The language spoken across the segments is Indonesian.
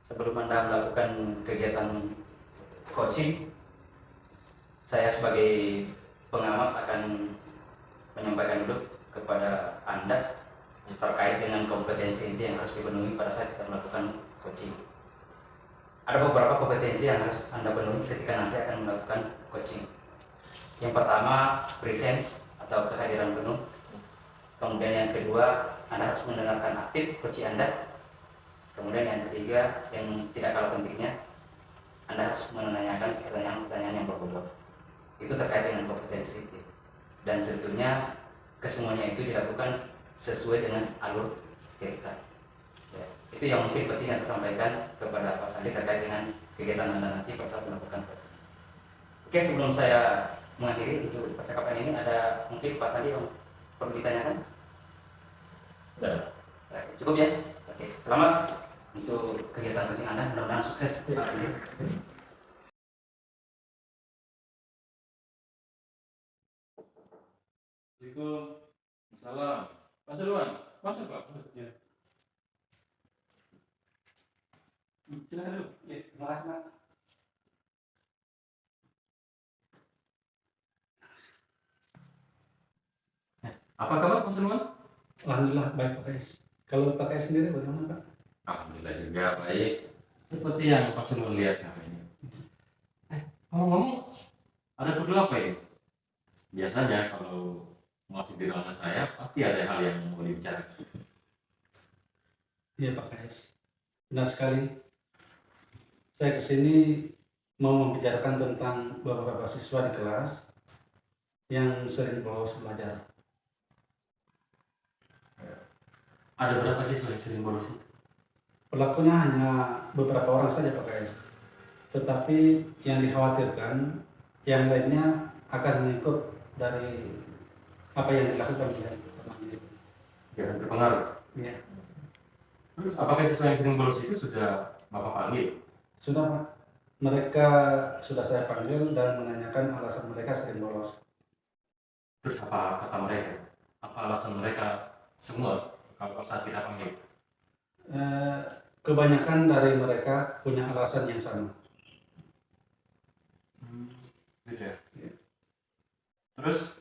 Sebelum Anda melakukan kegiatan coaching, saya sebagai pengamat akan menyampaikan dulu kepada Anda terkait dengan kompetensi inti yang harus dipenuhi pada saat kita melakukan coaching. Ada beberapa kompetensi yang harus Anda penuhi ketika nanti akan melakukan coaching. Yang pertama, presence atau kehadiran penuh. Kemudian yang kedua, Anda harus mendengarkan aktif coach Anda. Kemudian yang ketiga, yang tidak kalah pentingnya, Anda harus menanyakan pertanyaan-pertanyaan yang berbobot. Itu terkait dengan kompetensi. Dan tentunya kesemuanya itu dilakukan sesuai dengan alur cerita. Ya, itu yang mungkin penting yang saya sampaikan kepada Pak Sandi terkait dengan kegiatan Anda nanti pada saat melakukan coaching. Oke, sebelum saya mengakhiri untuk percakapan ini, ada mungkin Pak Sandi yang perlu ditanyakan? Cukup ya? Oke, selamat untuk kegiatan coaching Anda, mudah-mudahan sukses. Waalaikumsalam. Mas Irwan, masuk Pak. Ya. Silakan dulu. Ya, terima kasih Pak. Apa kabar Mas Irwan? Alhamdulillah baik Pak Kais. Kalau Pak Kais sendiri bagaimana Pak? Alhamdulillah juga baik. Seperti yang Pak Irwan lihat sekarang ini. Ngomong-ngomong, ada perlu apa ya? Biasanya kalau masuk di ruangan saya pasti ada hal yang mau dibicarakan. Iya Pak Kais. Benar sekali. Saya kesini mau membicarakan tentang beberapa siswa di kelas yang sering bolos belajar. Ada berapa siswa yang sering bolos? Pelakunya hanya beberapa orang saja Pak Kais. Tetapi yang dikhawatirkan yang lainnya akan mengikut dari apa yang dilakukan oleh teman-teman itu. Jangan terpengaruh. Iya. Terus apakah siswa yang sering bolos itu sudah Bapak panggil? Sudah Pak. Mereka sudah saya panggil dan menanyakan alasan mereka sering bolos. Terus apa kata mereka? Apa alasan mereka semua kalau saat kita panggil? Kebanyakan dari mereka punya alasan yang sama. Beda. Terus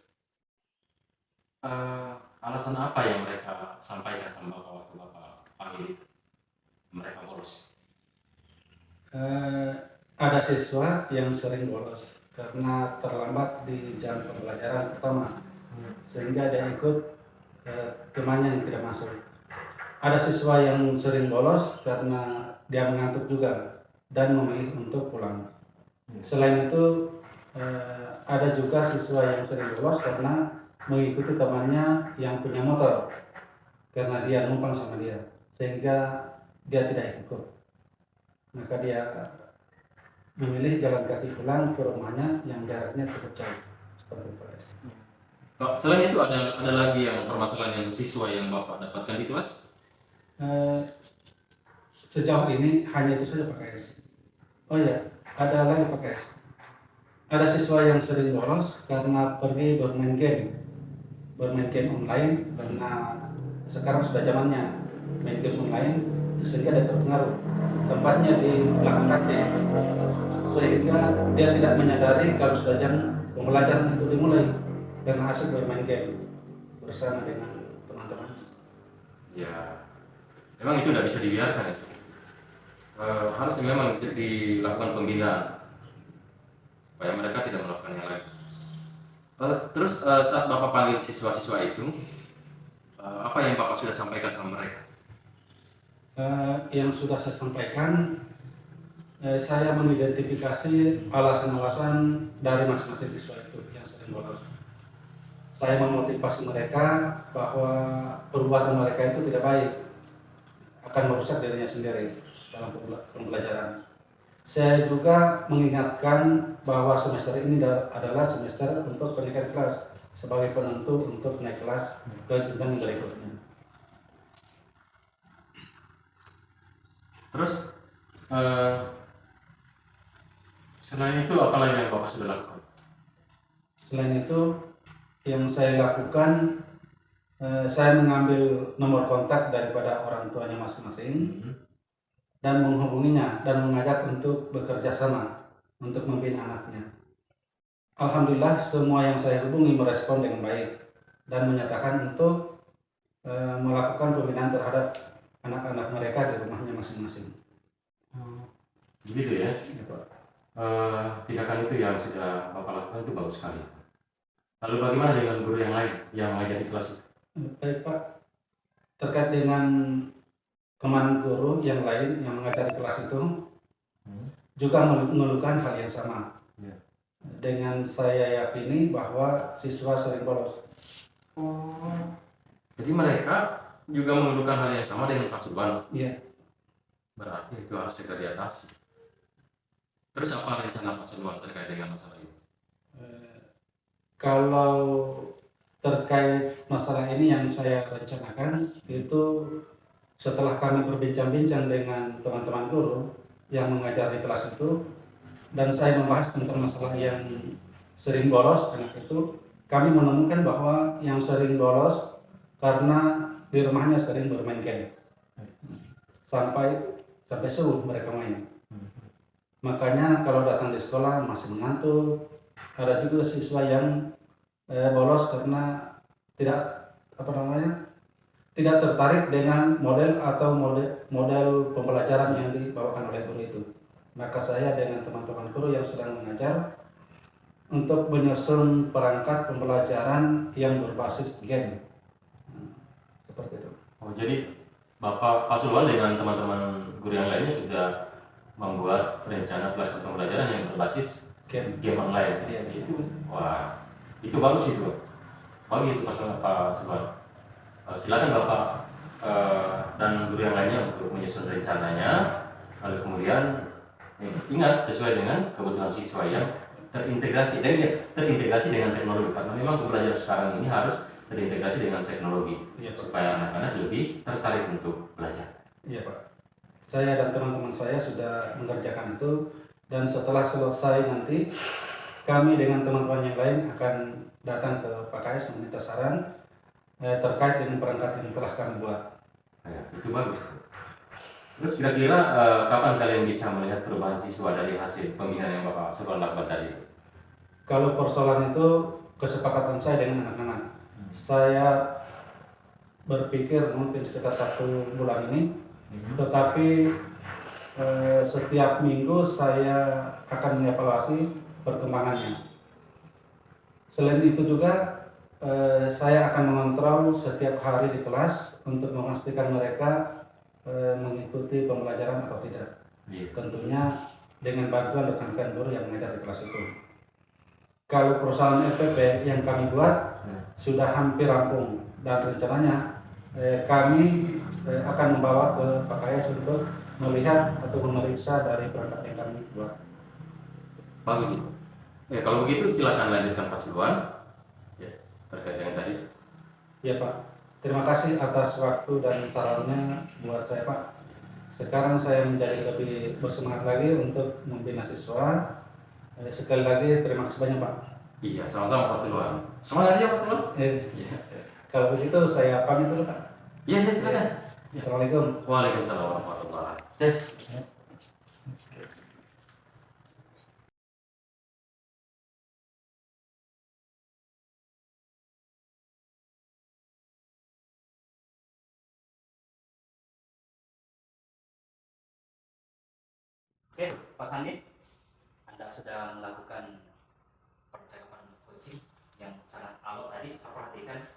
alasan apa yang mereka sampaikan sama Bapak waktu Bapak panggil mereka bolos? Ada siswa yang sering bolos karena terlambat di jam pembelajaran pertama, sehingga dia ikut temannya yang tidak masuk. Ada siswa yang sering bolos karena dia mengantuk juga dan memilih untuk pulang. Selain itu ada juga siswa yang sering bolos karena mengikuti temannya yang punya motor karena dia numpang sama dia, sehingga dia tidak ikut. Maka dia memilih jalan kaki pulang ke rumahnya yang jaraknya cukup jauh. Seperti itu. Selain itu ada lagi yang permasalahan yang siswa yang Bapak dapatkan di kelas? Sejauh ini hanya itu saja Pak Kais. Oh ya, ada lagi Pak Kais. Ada siswa yang sering bolos karena pergi bermain game online karena sekarang sudah zamannya main game online, sehingga dia terpengaruh. Tempatnya di belakang kantin, sehingga dia tidak menyadari kalau sudah jam pembelajaran itu dimulai karena asik bermain game bersama dengan teman-teman. Ya, memang itu tidak bisa dibiarkan. Harus memang dilakukan pembinaan supaya mereka tidak melakukan yang lain. Terus saat Bapak panggil siswa-siswa itu, apa yang Bapak sudah sampaikan sama mereka? Yang sudah saya sampaikan, saya mengidentifikasi alasan-alasan dari masing-masing siswa itu yang sering bolos. Saya memotivasi mereka bahwa perbuatan mereka itu tidak baik, akan merusak dirinya sendiri dalam pembelajaran. Saya juga mengingatkan bahwa semester ini adalah semester untuk peningkatan kelas sebagai penentu untuk naik kelas ke jenjang berikutnya. Terus selain itu apa lagi yang Bapak sudah lakukan? Selain itu yang saya lakukan, saya mengambil nomor kontak daripada orang tuanya masing-masing. dan menghubunginya dan mengajak untuk bekerja sama untuk membina anaknya. Alhamdulillah semua yang saya hubungi merespon dengan baik dan menyatakan untuk melakukan pembinaan terhadap anak-anak mereka di rumahnya masing-masing. Begitu ya. Ya, Pak. Tindakan itu yang sudah Bapak lakukan itu bagus sekali. Lalu bagaimana dengan guru yang lain yang mengajar di kelas itu? Baik Pak, terkait dengan teman guru yang lain yang mengajar di kelas itu juga mengeluhkan hal yang sama. Ya. Dengan saya yakini bahwa siswa sering bolos. Jadi mereka juga mengeluhkan hal yang sama dengan Pak Subhan. Iya. Berarti itu harus segera diatasi. Terus apa rencana Pak Subhan terkait dengan masalah ini? Kalau terkait masalah ini yang saya rencanakan itu setelah kami berbincang-bincang dengan teman-teman guru yang mengajar di kelas itu dan saya membahas tentang masalah yang sering bolos anak itu, kami menemukan bahwa yang sering bolos karena di rumahnya sering bermain game sampai subuh mereka main. Makanya kalau datang di sekolah masih mengantuk. Ada juga siswa yang bolos karena tidak tidak tertarik dengan model atau model pembelajaran yang dibawakan oleh guru itu. Maka saya dengan teman-teman guru yang sedang mengajar untuk menyusun perangkat pembelajaran yang berbasis game. Seperti itu. Oh, jadi Pak Subhan dengan teman-teman guru yang lainnya sudah membuat rencana pelaksanaan pembelajaran yang berbasis game online. Iya. Itu, wah, itu bagus itu. Bagus itu Pak Subhan. Silakan Bapak dan guru yang lainnya untuk menyusun rencananya. Lalu kemudian ingat sesuai dengan kebutuhan siswa yang terintegrasi dengan teknologi. Karena memang pembelajaran sekarang ini harus terintegrasi dengan teknologi supaya anak-anak lebih tertarik untuk belajar. Iya Pak. Saya dan teman-teman saya sudah mengerjakan itu. Dan setelah selesai nanti kami dengan teman-teman yang lain akan datang ke Pak KS meminta saran terkait dengan perangkat yang telah kami buat. Ya, itu bagus. Terus kira-kira kapan kalian bisa melihat perubahan siswa dari hasil pembinaan yang Bapak Subhan lakukan tadi? Kalau persoalan itu kesepakatan saya dengan anak-anak. Saya berpikir mungkin sekitar 1 bulan ini, tetapi setiap minggu saya akan mengevaluasi perkembangannya. Selain itu juga saya akan mengontrol setiap hari di kelas untuk memastikan mereka mengikuti pembelajaran atau tidak. Tentunya dengan bantuan rekan-rekan guru yang mengajar di kelas itu. Kalau perusahaan RPP yang kami buat sudah hampir rampung dan rencananya kami akan membawa ke Pak KS untuk melihat atau memeriksa dari perangkat yang kami buat. Bagus. Ya, kalau begitu silakan lanjutkan Pak Subhan. Ya, terkait dengan tadi. Ya Pak, terima kasih atas waktu dan sarannya buat saya Pak. Sekarang saya menjadi lebih bersemangat lagi untuk membina siswa. Sekali lagi terima kasih banyak Pak. Iya, sama-sama Pak Subhan. Semangat ya Pak Subhan. Iya. Kalau begitu saya pamit dulu Pak. Iya, silakan. Assalamualaikum. Waalaikumsalam warahmatullahi wabarakatuh. Oke, Pak Sandi, Anda sudah melakukan percakapan coaching yang sangat alot tadi. Saya perhatikan,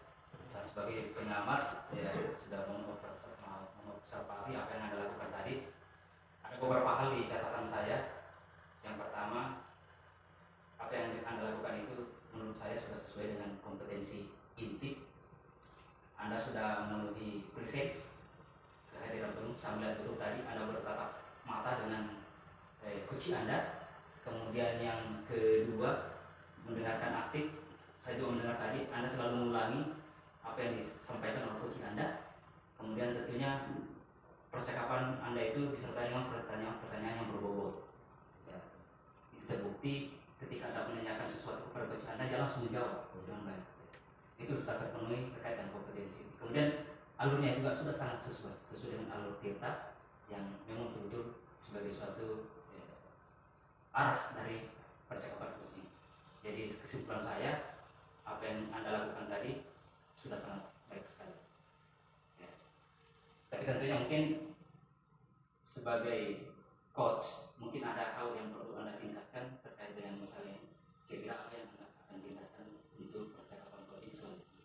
saya sebagai pengamat ya, sudah mengobservasi apa yang Anda lakukan tadi. Ada beberapa hal di catatan saya. Yang pertama, apa yang Anda lakukan itu menurut saya sudah sesuai dengan kompetensi inti. Anda sudah memenuhi preset kehadiran penuh. Saya melihat betul tadi Anda bertatap mata dengan kunci Anda. Kemudian yang kedua, mendengarkan aktif. Saya juga mendengar tadi Anda selalu mengulangi apa yang disampaikan oleh kunci Anda. Kemudian tentunya percakapan Anda itu disertai dengan pertanyaan-pertanyaan yang berbobot. Ya, itu terbukti ketika Anda menanyakan sesuatu kepada kunci Anda, dia langsung menjawab dengan baik. Itu sudah terpenuhi terkait dengan kompetensi. Kemudian alurnya juga sudah sangat sesuai dengan alur Tirta. yang memang betul-betul sebagai suatu arah dari percakapan coaching. Jadi kesimpulan saya, apa yang Anda lakukan tadi sudah sangat baik sekali. Ya. Tapi tentunya mungkin sebagai coach mungkin ada hal yang perlu Anda tingkatkan terkait dengan masalah yang kira-kira apa yang Anda akan tingkatkan untuk percakapan coaching selanjutnya.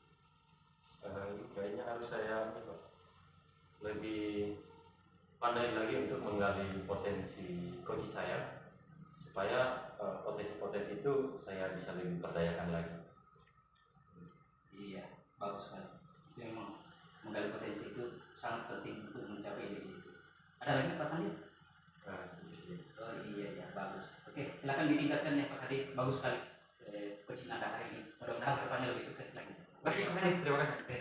Kayaknya harus saya lebih pandai lagi untuk menggali potensi coach saya, supaya potensi-potensi itu saya bisa lebih berdayakan lagi. Iya, bagus sekali. Memang menggali potensi itu sangat penting untuk mencapai ide itu. Ada lagi Pak Sandi? Oh iya ya, bagus. Oke, silakan ditingkatkan ya Pak Sandi. Bagus sekali coaching Anda hari ini. Mudah-mudahan kedepannya lebih sukses lagi. Terima kasih.